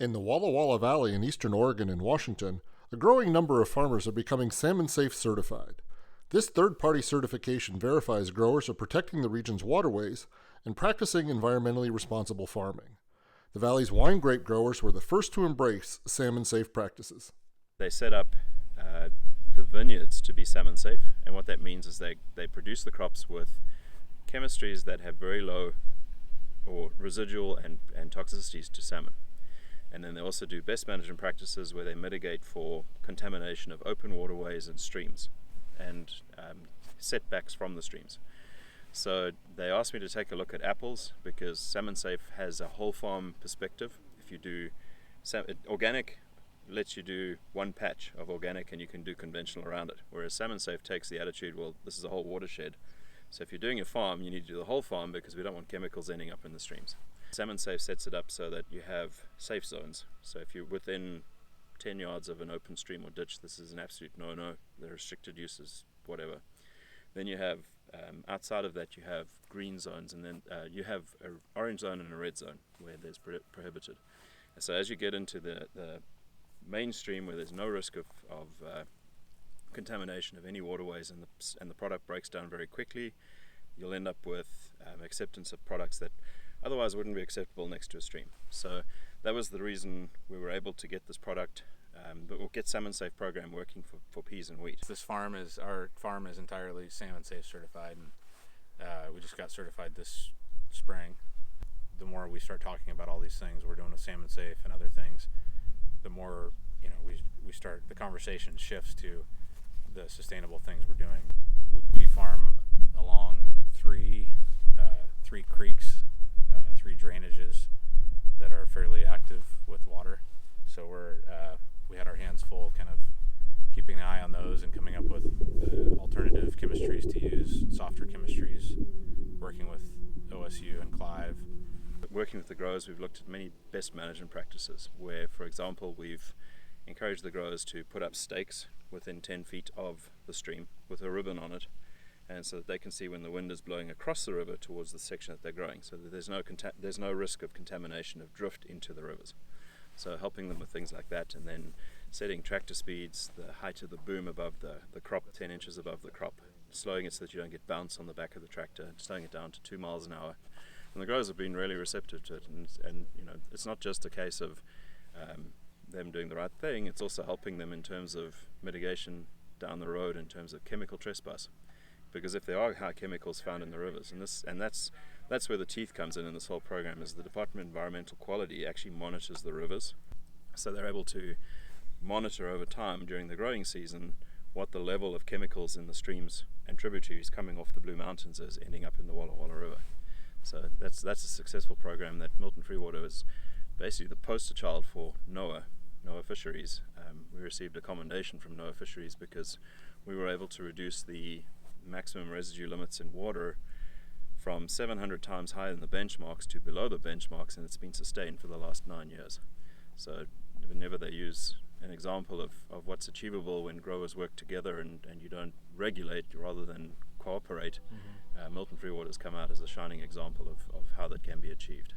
In the Walla Walla Valley in eastern Oregon and Washington, a growing number of farmers are becoming Salmon-Safe certified. This third-party certification verifies growers are protecting the region's waterways and practicing environmentally responsible farming. The valley's wine grape growers were the first to embrace Salmon-Safe practices. They set up the vineyards to be salmon-safe, and what that means is they produce the crops with chemistries that have very low or residual and toxicities to salmon. And then they also do best management practices where they mitigate for contamination of open waterways and streams and setbacks from the streams. So they asked me to take a look at apples because SalmonSafe has a whole farm perspective. If you do organic, lets you do one patch of organic and you can do conventional around it, whereas SalmonSafe takes the attitude, well, this is a whole watershed, so if you're doing a farm you need to do the whole farm because we don't want chemicals ending up in the streams. SalmonSafe sets it up so that you have safe zones, so if you're within 10 yards of an open stream or ditch, this is an absolute no-no. The restricted uses, whatever. Then you have outside of that you have green zones, and then you have an orange zone and a red zone where there's prohibited. And so as you get into the mainstream where there's no risk of contamination of any waterways and the product breaks down very quickly, you'll end up with acceptance of products that otherwise wouldn't be acceptable next to a stream. So that was the reason we were able to get this product, but we'll get SalmonSafe program working for peas and wheat. Our farm is entirely SalmonSafe certified, and we just got certified this spring. The more we start talking about all these things we're doing with SalmonSafe and other things, the more we start, the conversation shifts to the sustainable things we're doing. We farm along three creeks, three drainages that are fairly active with water. So we had our hands full kind of keeping an eye on those and coming up with alternative chemistries to use, softer chemistries, working with OSU and Clive. Working with the growers, we've looked at many best management practices where, for example, we've encouraged the growers to put up stakes within 10 feet of the stream with a ribbon on it, and so that they can see when the wind is blowing across the river towards the section that they're growing, so that there's no risk of contamination of drift into the rivers. So helping them with things like that, and then setting tractor speeds, the height of the boom above the crop, 10 inches above the crop, slowing it so that you don't get bounce on the back of the tractor, slowing it down to 2 miles an hour. And the growers have been really receptive to it, and it's not just a case of them doing the right thing, it's also helping them in terms of mitigation down the road in terms of chemical trespass. Because if there are high chemicals found in the rivers, and that's where the teeth comes in this whole program, is the Department of Environmental Quality actually monitors the rivers. So they're able to monitor over time during the growing season what the level of chemicals in the streams and tributaries coming off the Blue Mountains is ending up in the Walla Walla River. So that's a successful program that Milton Freewater is basically the poster child for NOAA Fisheries. We received a commendation from NOAA Fisheries because we were able to reduce the maximum residue limits in water from 700 times higher than the benchmarks to below the benchmarks, and it's been sustained for the last 9 years. So whenever they use an example of what's achievable when growers work together and you don't regulate rather than cooperate, Milton Freewater's come out as a shining example of how that can be achieved.